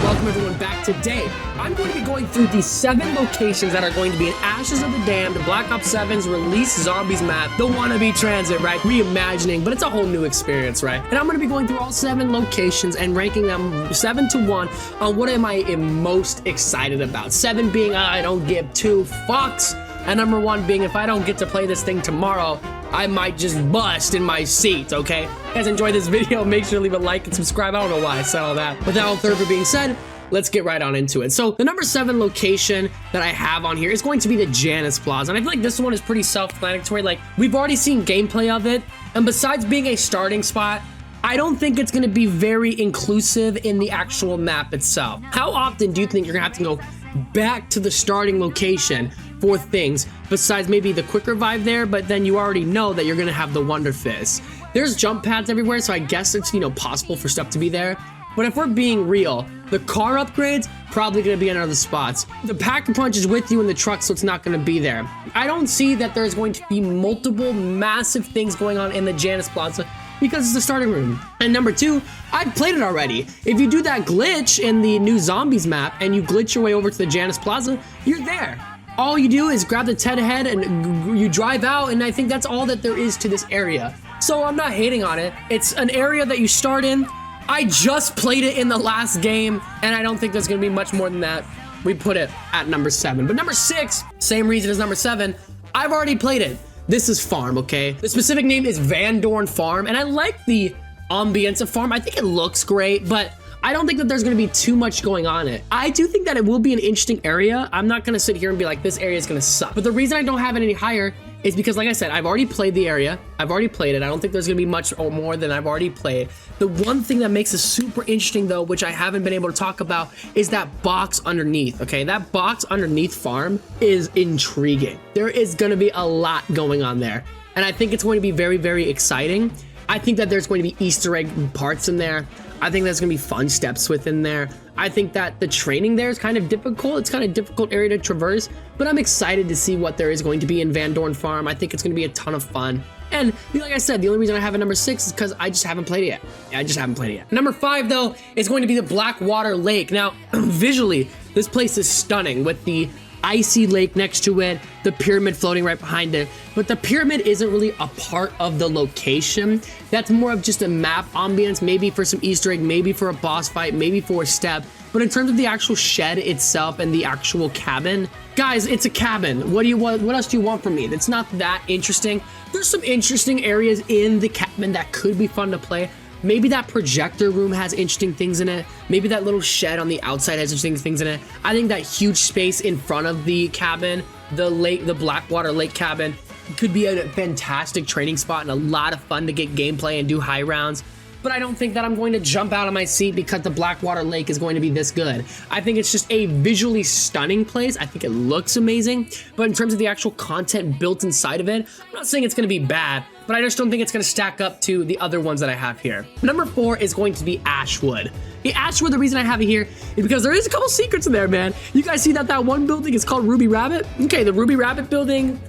welcome everyone back. Today, I'm going to be going through the 7 locations that are going to be in Ashes of the Damned, Black Ops 7's Release Zombies map, the Wannabe Transit, right? Reimagining, but it's a whole new experience, right? And I'm going to be going through all 7 locations and ranking them 7 to 1 on what am I most excited about. 7 being I don't give 2 fucks, and number 1 being if I don't get to play this thing tomorrow, I might just bust in my seat, okay? If you guys enjoyed this video, make sure to leave a like and subscribe. I don't know why I said all that. With that all further being said, let's get right on into it. So the number 7 location that I have on here is going to be the Janus Plaza. And I feel like this one is pretty self-explanatory. Like, we've already seen gameplay of it. And besides being a starting spot, I don't think it's going to be very inclusive in the actual map itself. How often do you think you're going to have to go back to the starting location for things besides maybe the quicker vibe there, but then you already know that you're gonna have the Wonder Fizz. There's jump pads everywhere, so I guess it's, possible for stuff to be there. But if we're being real, the car upgrades probably gonna be in other spots. The Pack-a-Punch is with you in the truck, so it's not gonna be there. I don't see that there's going to be multiple massive things going on in the Janus Plaza because it's the starting room. And number 2, I've played it already. If you do that glitch in the new Zombies map and you glitch your way over to the Janus Plaza, you're there. All you do is grab the TED head and you drive out, and I think that's all that there is to this area. So I'm not hating on it. It's an area that you start in. I just played it in the last game, and I don't think there's gonna be much more than that. We put it at number 7. But number 6, same reason as number 7, I've already played it. This is Farm, okay? The specific name is Van Dorn Farm, and I like the ambience of Farm. I think it looks great, but I don't think that there's gonna be too much going on in it. I do think that it will be an interesting area. I'm not gonna sit here and be like, this area is gonna suck. But the reason I don't have it any higher is because, like I said, I've already played the area. I've already played it. I don't think there's gonna be much or more than I've already played. The one thing that makes it super interesting though, which I haven't been able to talk about, is that box underneath, okay? That box underneath Farm is intriguing. There is gonna be a lot going on there. And I think it's going to be very, very exciting. I think that there's going to be Easter egg parts in there. I think there's gonna be fun steps within there. I think that the training there is kind of difficult. It's kind of a difficult area to traverse, but I'm excited to see what there is going to be in Van Dorn Farm. I think it's gonna be a ton of fun. And like I said, the only reason I have it number 6 is because I just haven't played it yet. I just haven't played it yet. Number 5 though is going to be the Blackwater Lake. Now, visually, this place is stunning with the icy lake next to it, the pyramid floating right behind it. But the pyramid isn't really a part of the location. That's more of just a map ambience, maybe for some Easter egg, maybe for a boss fight, maybe for a step. But in terms of the actual shed itself and the actual cabin, guys, it's a cabin. What else do you want from me? That's not that interesting. There's some interesting areas in the cabin that could be fun to play. Maybe that projector room has interesting things in it. Maybe that little shed on the outside has interesting things in it. I think that huge space in front of the cabin, the Blackwater Lake cabin, could be a fantastic training spot and a lot of fun to get gameplay and do high rounds. But I don't think that I'm going to jump out of my seat because the Blackwater Lake is going to be this good. I think it's just a visually stunning place. I think it looks amazing, but in terms of the actual content built inside of it, I'm not saying it's going to be bad, but I just don't think it's going to stack up to the other ones that I have here. Number 4 is going to be Ashwood. The Ashwood, the reason I have it here is because there is a couple secrets in there, man. You guys see that one building is called Ruby Rabbit? Okay, the Ruby Rabbit building,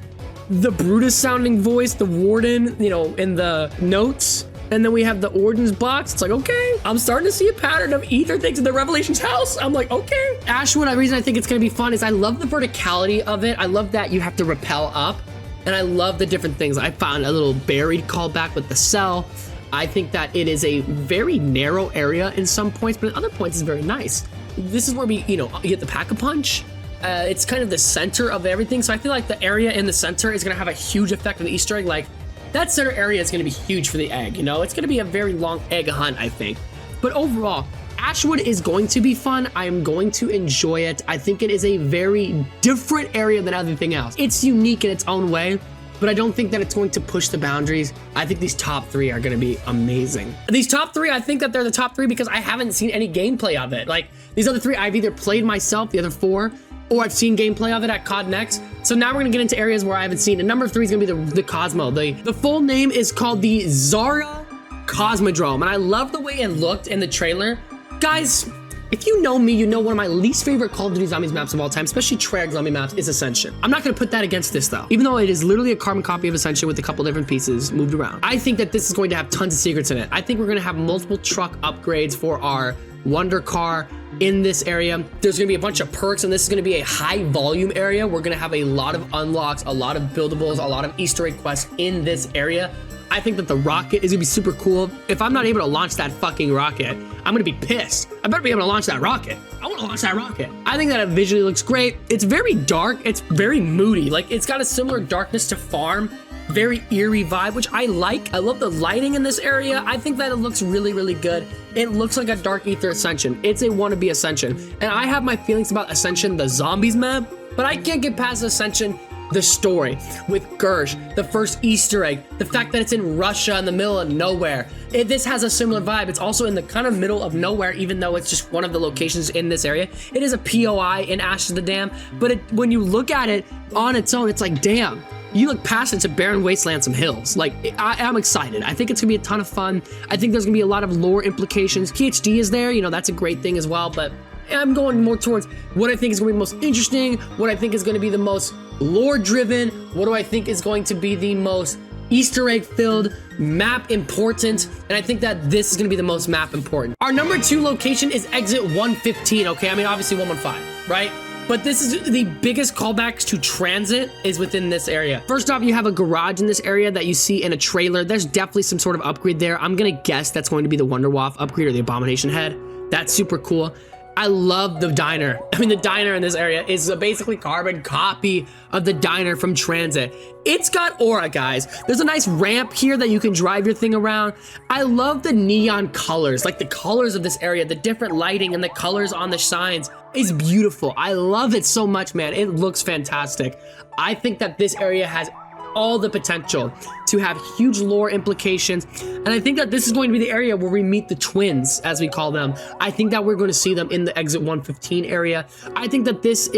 the Brutus sounding voice, the Warden, in the notes. And then we have the Ordinance box. It's like, okay, I'm starting to see a pattern of ether things in the Revelations house. I'm like, okay. Ashwood, the reason I think it's gonna be fun is I love the verticality of it. I love that you have to rappel up. And I love the different things. I found a little buried callback with the cell. I think that it is a very narrow area in some points, but in other points it's very nice. This is where we, you get the Pack-a-Punch. It's kind of the center of everything. So I feel like the area in the center is gonna have a huge effect on the Easter egg. Like, that center area is going to be huge for the egg, It's going to be a very long egg hunt, I think. But overall, Ashwood is going to be fun. I am going to enjoy it. I think it is a very different area than everything else. It's unique in its own way, but I don't think that it's going to push the boundaries. I think these top 3 are going to be amazing. These top 3, I think that they're the top 3 because I haven't seen any gameplay of it. Like, these other 3, I've either played myself, the other 4, or I've seen gameplay of it at COD Next. So now we're gonna get into areas where I haven't seen it. Number 3 is gonna be the Cosmo. The full name is called the Zara Cosmodrome, and I love the way it looked in the trailer. Guys, if you know me, you know one of my least favorite Call of Duty Zombies maps of all time, especially Treyarch zombie maps, is Ascension. I'm not gonna put that against this though, even though it is literally a carbon copy of Ascension with a couple different pieces moved around. I think that this is going to have tons of secrets in it. I think we're gonna have multiple truck upgrades for our Wonder Car. in this area. There's gonna be a bunch of perks, and this is gonna be a high volume area. We're gonna have a lot of unlocks, a lot of buildables, a lot of Easter egg quests in this area. I think that the rocket is gonna be super cool. If I'm not able to launch that fucking rocket, I'm gonna be pissed. I better be able to launch that rocket. I wanna launch that rocket. I think that it visually looks great. It's very dark, it's very moody. Like, it's got a similar darkness to Farm, very eerie vibe, which I like. I love the lighting in this area. I think that it looks really, really good. It looks like a Dark Ether Ascension. It's a wannabe Ascension. And I have my feelings about Ascension, the zombies map, but I can't get past Ascension, the story with Gersh, the first Easter egg, the fact that it's in Russia in the middle of nowhere. This has a similar vibe. It's also in the kind of middle of nowhere, even though it's just one of the locations in this area. It is a POI in Ashes of the Dam, but when you look at it on its own, it's like, damn. You look past it to barren wasteland, some hills. Like, I'm excited. I think it's gonna be a ton of fun. I think there's gonna be a lot of lore implications. THD is there, you know, that's a great thing as well, but I'm going more towards what I think is gonna be most interesting, what I think is gonna be the most lore driven, what do I think is going to be the most Easter egg filled, map important, and I think that this is gonna be the most map important. Our number 2 location is exit 115, okay? I mean, obviously 115, right? But this is the biggest callbacks to transit is within this area. First off, you have a garage in this area that you see in a trailer. There's definitely some sort of upgrade there. I'm gonna guess that's going to be the Wonderwaff upgrade or the Abomination Head. That's super cool. I love the diner. I mean, the diner in this area is a basically carbon copy of the diner from Transit. It's got aura, guys. There's a nice ramp here that you can drive your thing around. I love the neon colors, like the colors of this area, the different lighting and the colors on the signs is beautiful. I love it so much, man. It looks fantastic. I think that this area has all the potential to have huge lore implications, and I think that this is going to be the area where we meet the twins, as we call them. I think that we're going to see them in the exit 115 area. I think that this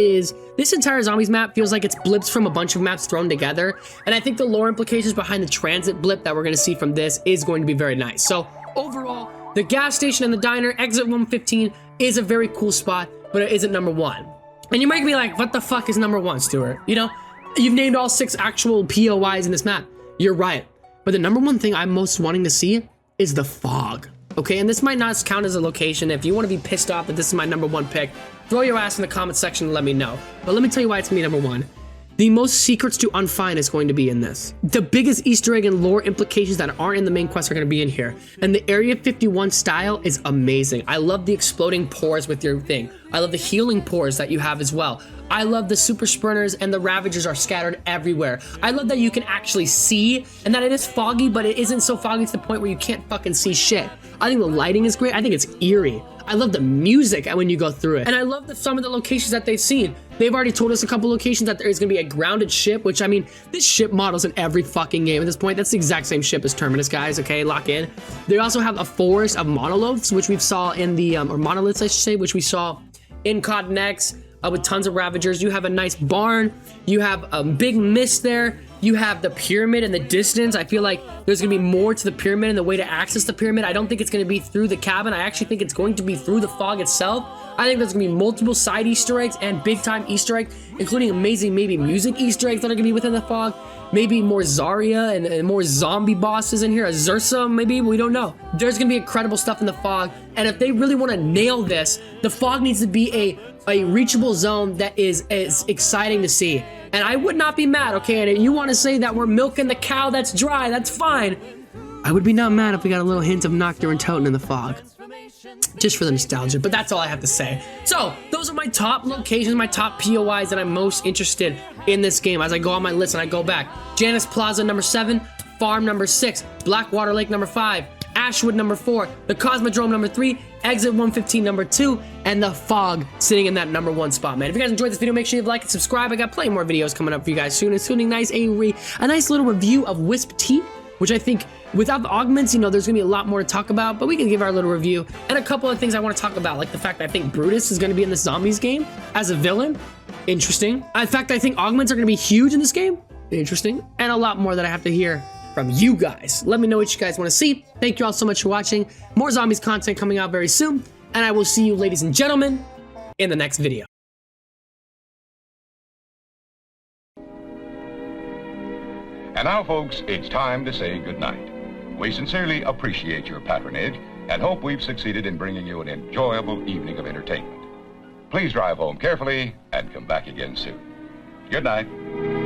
entire zombies map feels like it's blips from a bunch of maps thrown together, and I think the lore implications behind the transit blip that we're going to see from this is going to be very nice. So overall, the gas station and the diner, exit 115, is a very cool spot, but it isn't number 1. And you might be like, what the fuck is number 1, Stuart? You know, you've named all 6 actual POIs in this map. You're right. But the number 1 thing I'm most wanting to see is the fog. Okay, and this might not count as a location. If you want to be pissed off that this is my number 1 pick, throw your ass in the comment section and let me know. But let me tell you why it's me number 1. The most secrets to unfind is going to be in this. The biggest Easter egg and lore implications that aren't in the main quest are going to be in here. And the Area 51 style is amazing. I love the exploding pores with your thing. I love the healing pores that you have as well. I love the super sprinters and the ravagers are scattered everywhere. I love that you can actually see and that it is foggy, but it isn't so foggy to the point where you can't fucking see shit. I think the lighting is great. I think it's eerie. I love the music when you go through it. And I love some of the locations that they've seen. They've already told us a couple locations that there is going to be a grounded ship, which, I mean, this ship model's in every fucking game at this point. That's the exact same ship as Terminus, guys, okay? Lock in. They also have a forest of monoliths, which we saw in the, or monoliths, I should say, which we saw in COD Next with tons of Ravagers. You have a nice barn. You have a big mist there. You have the pyramid in the distance. I feel like there's gonna be more to the pyramid and the way to access the pyramid. I don't think it's gonna be through the cabin. I actually think it's going to be through the fog itself. I think there's gonna be multiple side Easter eggs and big time Easter eggs, including amazing maybe music Easter eggs that are gonna be within the fog. Maybe more Zarya and more zombie bosses in here. A Zursa, maybe, we don't know. There's gonna be incredible stuff in the fog. And if they really wanna nail this, the fog needs to be a reachable zone that is exciting to see. And I would not be mad, okay? And if you want to say that we're milking the cow that's dry, that's fine. I would be not mad if we got a little hint of Nocturne and Toten in the fog. Just for the nostalgia, but that's all I have to say. So, those are my top locations, my top POIs that I'm most interested in this game. As I go on my list and I go back. Janus Plaza, number 7. Farm, number 6. Blackwater Lake, number 5. Ashwood, number 4. The Cosmodrome, number 3. Exit 115, number 2, and the fog sitting in that number 1 spot, man. If you guys enjoyed this video, make sure you like and subscribe. I got plenty more videos coming up for you guys soon. It's soon a nice little review of Wisp Tea, which I think without the augments, you know, there's gonna be a lot more to talk about, but we can give our little review. And a couple of things I want to talk about, like the fact that I think Brutus is gonna be in the zombies game as a villain. Interesting. In fact, I think augments are gonna be huge in this game. Interesting. And a lot more that I have to hear from you guys. Let me know what you guys want to see. Thank you all so much for watching. More zombies content coming out very soon, and I will see you, ladies and gentlemen, in the next video. And now, folks, it's time to say goodnight. We sincerely appreciate your patronage, and hope we've succeeded in bringing you an enjoyable evening of entertainment. Please drive home carefully and come back again soon. Good night.